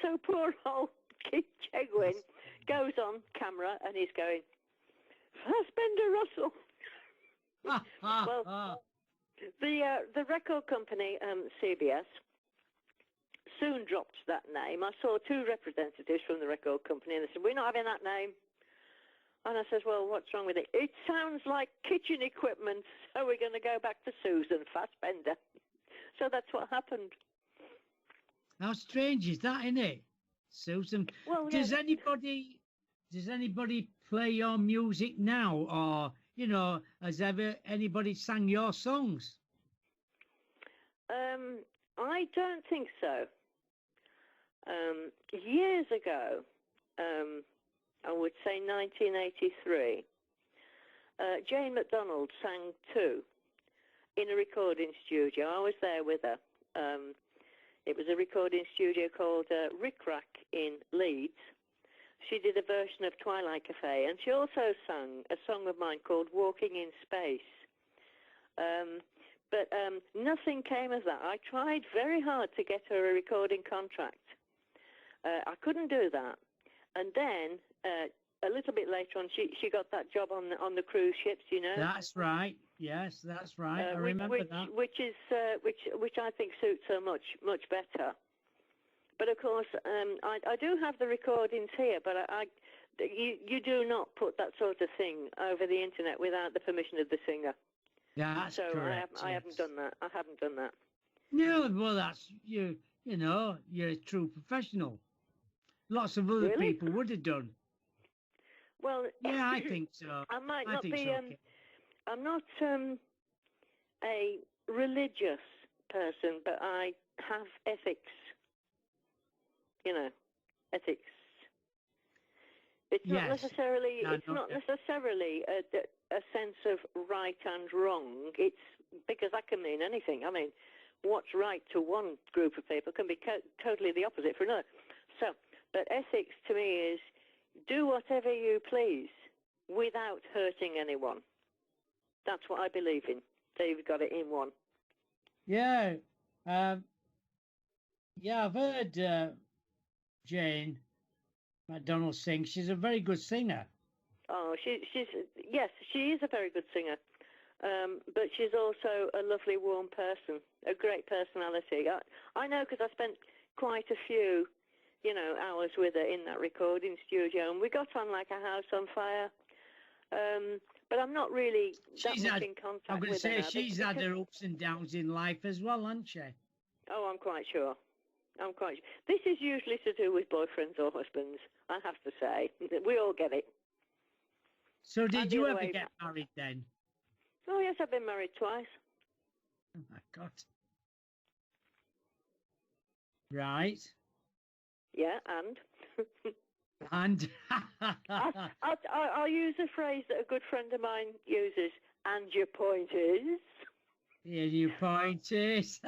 So poor old Keith Chegwin goes on camera and he's going, "Fassbender Russell." Well, the record company, CBS, soon dropped that name. I saw 2 representatives from the record company and they said, "We're not having that name." And I says, "Well, what's wrong with it?" "It sounds like kitchen equipment, so we're going to go back to Susan Fassbender." So that's what happened. How strange is that, isn't it, Susan? Well, does anybody play your music now, or has ever anybody sang your songs? I don't think so. Years ago, I would say 1983, Jane McDonald sang 2 in a recording studio. I was there with her. It was a recording studio called Rick Rack in Leeds. She did a version of Twilight Cafe, and she also sang a song of mine called Walking in Space. But nothing came of that. I tried very hard to get her a recording contract. I couldn't do that. And then a little bit later on, she got that job on the cruise ships, That's right. Yes, that's right. I remember that. Which I think suits her much better. But of course, I do have the recordings here, but you do not put that sort of thing over the internet without the permission of the singer. That's correct. I haven't done that. I haven't done that. No, well, that's you. You're a true professional. Lots of other people would have done. Well, yeah, I think so. I might not be. Okay. I'm not a religious person, but I have ethics. Ethics. It's not necessarily. It's not necessarily a sense of right and wrong. It's because that can mean anything. I mean, what's right to one group of people can be totally the opposite for another. So, but ethics to me is do whatever you please without hurting anyone. That's what I believe in. So you've got it in one. Yeah. Yeah, I've heard Jane McDonald sing. She's a very good singer. Oh, yes, she is a very good singer. But she's also a lovely, warm person, a great personality. I know because I spent quite a few, hours with her in that recording studio, and we got on like a house on fire. But I'm not really that much in contact with her. I'm going to say now she's had her ups and downs in life as well, hasn't she? Oh, I'm quite sure. This is usually to do with boyfriends or husbands, I have to say. We all get it. So did you ever get married then? Oh, yes, I've been married twice. Oh, my God. Right. Yeah, and? And? I'll use a phrase that a good friend of mine uses, and your point is? Yeah, your point is?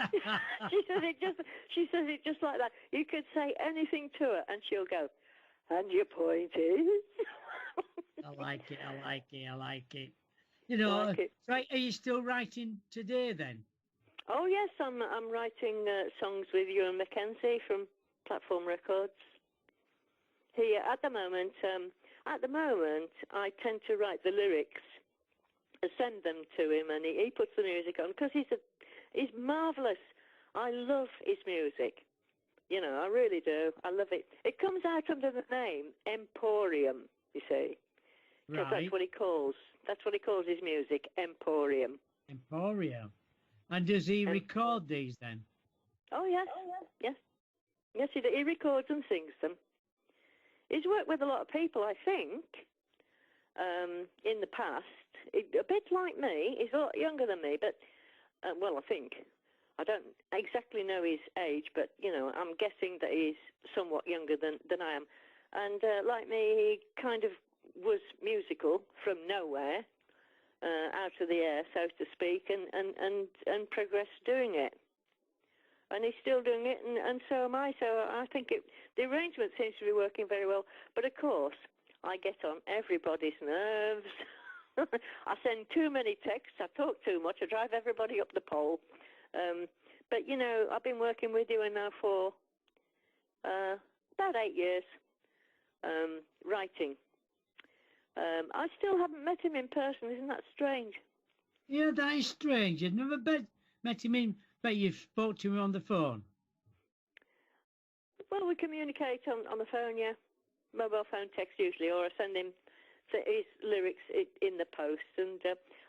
She says it just like that. You could say anything to her, and she'll go, and your point is? I like it. Right, are you still writing today then? Oh yes, I'm writing songs with Ewan Mackenzie from Platform Records. Here at the moment, I tend to write the lyrics, send them to him, and he puts the music on because he's marvelous. I love his music. I really do. I love it. It comes out under the name Emporium. You see. Because Right. That's what he calls his music, Emporium. Emporium. And does he record these then? Oh, yes. Yes, he records and sings them. He's worked with a lot of people, I think, in the past. A bit like me. He's a lot younger than me, but, I think. I don't exactly know his age, but, I'm guessing that he's somewhat younger than I am. And like me, he kind of was musical from nowhere, out of the air, so to speak, and progressed doing it. And he's still doing it, and so am I. So I think the arrangement seems to be working very well. But of course, I get on everybody's nerves. I send too many texts. I talk too much. I drive everybody up the pole. But I've been working with you now for about 8 years, writing. I still haven't met him in person. Isn't that strange? Yeah, that is strange. You've never met him but you spoke to him on the phone. Well, we communicate on the phone, yeah. Mobile phone text usually, or I send him his lyrics in the post. And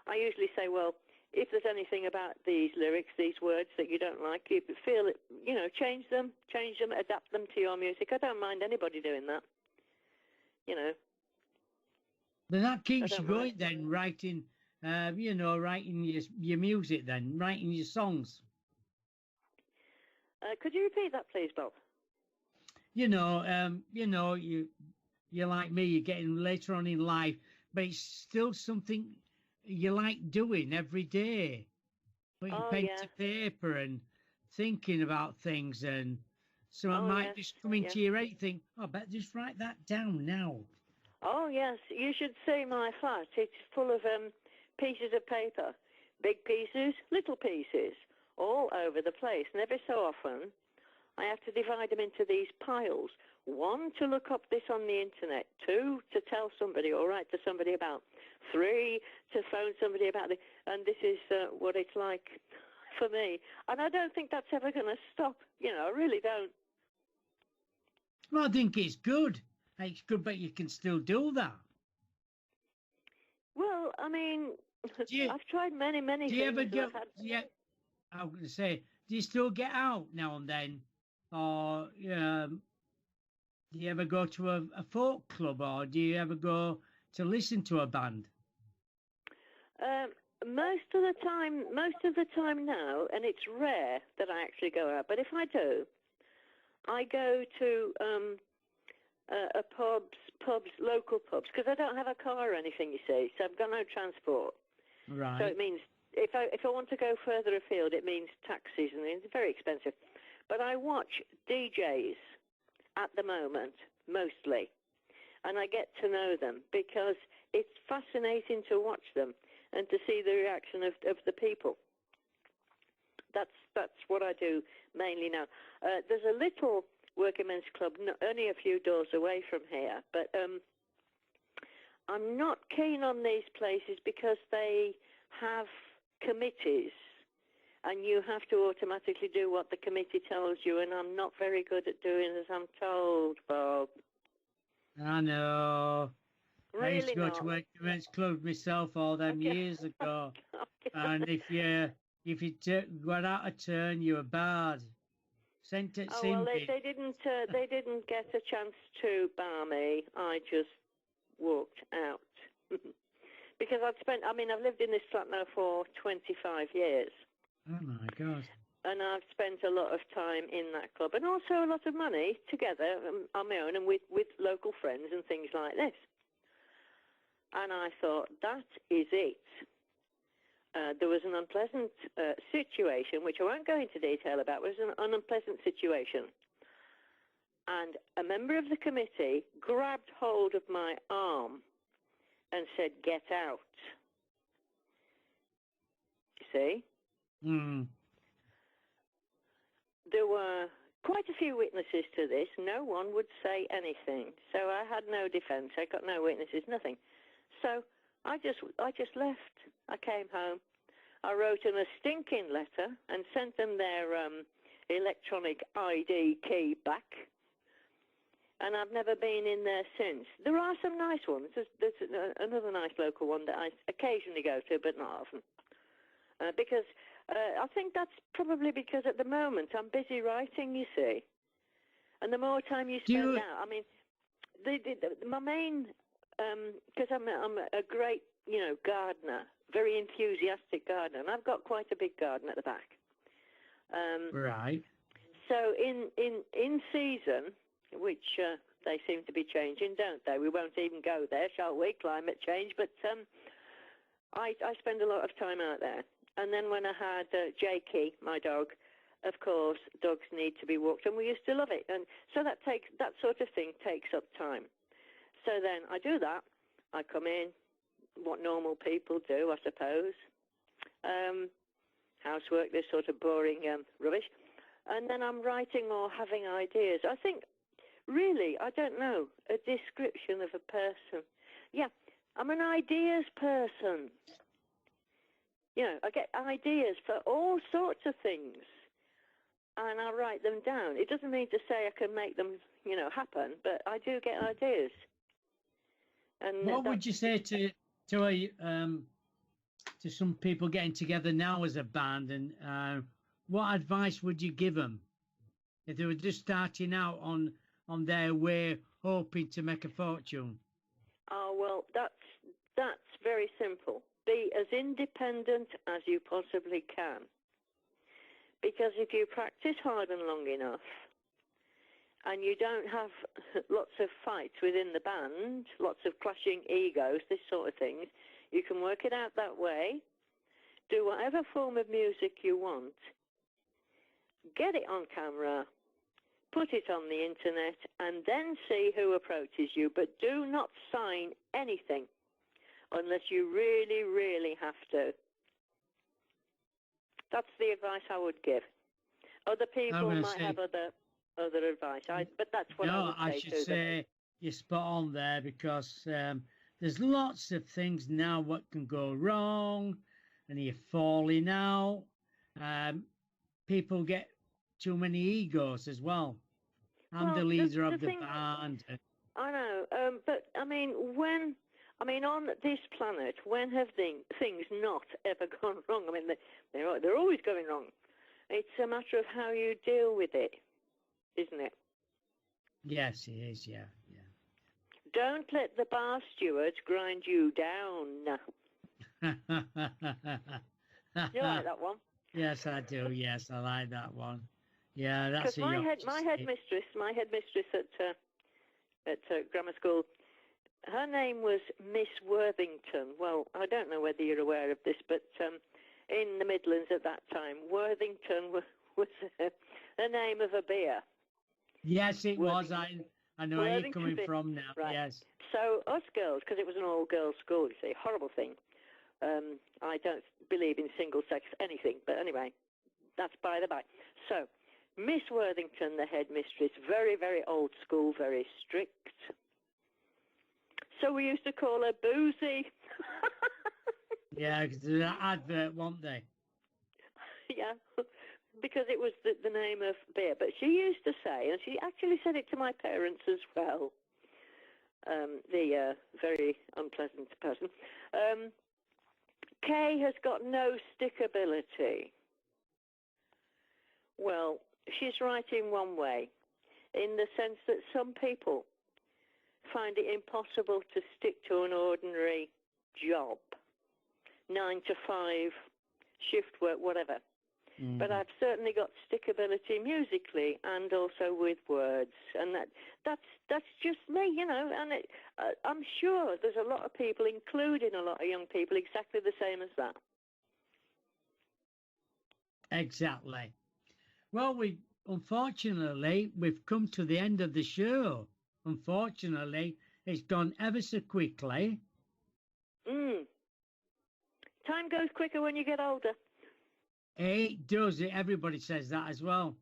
I usually say, well, if there's anything about these lyrics, these words that you don't like, you feel it, change them, adapt them to your music. I don't mind anybody doing that. But that keeps you going then, writing, writing your music then, writing your songs. Could you repeat that, please, Bob? You're like me, you're getting later on in life, but it's still something you like doing every day. Putting pen to paper and thinking about things, and so it might just come into your head, think, I better just write that down now. Oh, yes. You should see my flat. It's full of pieces of paper, big pieces, little pieces, all over the place. And every so often, I have to divide them into these piles. 1, to look up this on the internet. 2, to tell somebody or write to somebody about. 3, to phone somebody about it. And this is what it's like for me. And I don't think that's ever going to stop. I really don't. Well, I think it's good. It's good, but you can still do that. Well, I mean, I've tried many things. Do you ever go? I was going to say, do you still get out now and then, or do you ever go to a folk club, or do you ever go to listen to a band? Most of the time now, and it's rare that I actually go out. But if I do, I go to pubs, local pubs, because I don't have a car or anything, you see, so I've got no transport. Right. So it means if I want to go further afield, it means taxis, and it's very expensive. But I watch DJs at the moment, mostly, and I get to know them because it's fascinating to watch them and to see the reaction of the people. That's what I do mainly now. There's a little working men's club only a few doors away from here, but I'm not keen on these places because they have committees, and you have to automatically do what the committee tells you, and I'm not very good at doing as I'm told, Bob. I know. Really I used to go not. to work men's club myself all them years ago, and if you got out of turn, you were bad. Sent it. Oh well, they didn't get a chance to bar me. I just walked out because I've lived in this flat now for 25 years. Oh my God. And I've spent a lot of time in that club, and also a lot of money together on my own and with local friends and things like this. And I thought, that is it. There was an unpleasant situation, which I won't go into detail about. It was an unpleasant situation. And a member of the committee grabbed hold of my arm and said, "Get out." You see? Mm. There were quite a few witnesses to this. No one would say anything. So I had no defense. I got no witnesses, nothing. So I just left. I came home. I wrote them a stinking letter and sent them their electronic ID key back. And I've never been in there since. There are some nice ones. There's another nice local one that I occasionally go to, but not often. Because I think that's probably because at the moment I'm busy writing, you see. And the more time you spend out, I mean, my main, because I'm a great, gardener, very enthusiastic gardener, and I've got quite a big garden at the back. Right. So in season, which they seem to be changing, don't they? We won't even go there, shall we? Climate change. But I spend a lot of time out there. And then when I had Jakey, my dog, of course, dogs need to be walked, and we used to love it. And so that sort of thing takes up time. So then I do that. I come in, what normal people do, I suppose. Housework, this sort of boring rubbish. And then I'm writing or having ideas. I think, really, I don't know, a description of a person. Yeah, I'm an ideas person. I get ideas for all sorts of things, and I write them down. It doesn't mean to say I can make them, happen, but I do get ideas. And what would you say to some people getting together now as a band, and what advice would you give them if they were just starting out on their way, hoping to make a fortune? Oh, well, that's very simple. Be as independent as you possibly can. Because if you practice hard and long enough, and you don't have lots of fights within the band, lots of clashing egos, this sort of thing, you can work it out that way, do whatever form of music you want, get it on camera, put it on the internet, and then see who approaches you. But do not sign anything unless you really, really have to. That's the advice I would give. Other people might have other advice, but that's what I would say. I should say you're spot on there, because there's lots of things now what can go wrong, and you're falling out. People get too many egos as well. I'm the leader of the band. I know, but on this planet, when have things not ever gone wrong? I mean, they're always going wrong. It's a matter of how you deal with it, isn't it? Yes, it is, yeah. Don't let the bar steward grind you down. You like that one? Yes, I do. Yes, I like that one. Yeah, that's because my headmistress at grammar school, her name was Miss Worthington. Well, I don't know whether you're aware of this, but in the Midlands at that time. Worthington was the name of a beer. Yes, it was. I know where you're coming from now. Right. Yes. So us girls, because it was an all-girls school, you see, horrible thing. I don't believe in single-sex anything, but anyway, that's by the by. So Miss Worthington, the headmistress, very, very old school, very strict. So we used to call her Boozy. Yeah, because there's an advert, weren't they? Yeah, because it was the name of beer. But she used to say, and she actually said it to my parents as well, the very unpleasant person, Kay has got no stickability. Well, she's right in one way, in the sense that some people find it impossible to stick to an ordinary job, 9 to 5, shift work, whatever. But I've certainly got stickability musically and also with words, and that's just me, you know. And I'm sure there's a lot of people, including a lot of young people, exactly the same as that. Exactly. Well, unfortunately, we've come to the end of the show. Unfortunately, it's gone ever so quickly. Time goes quicker when you get older. It does. Everybody says that as well.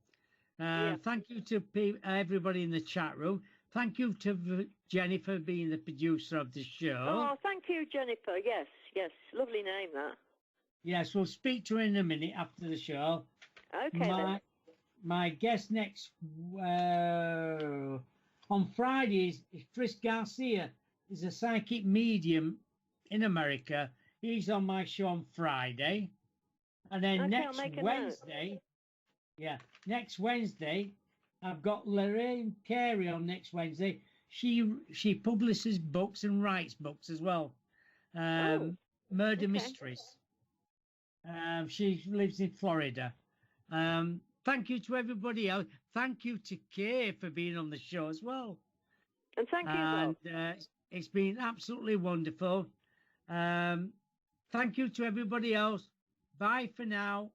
Yeah. Thank you to everybody in the chat room. Thank you to Jennifer being the producer of the show. Oh, thank you, Jennifer. Yes, yes. Lovely name, that. Yes, we'll speak to her in a minute after the show. Okay, then. My guest next on Friday is Chris Garcia. He's a psychic medium in America. He's on my show on Friday. And then next Wednesday, I've got Lorraine Carey on next Wednesday. She publishes books and writes books as well. Murder mysteries. She lives in Florida. Thank you to everybody else. Thank you to Kay for being on the show as well. And thank you, Bob. It's been absolutely wonderful. Thank you to everybody else. Bye for now.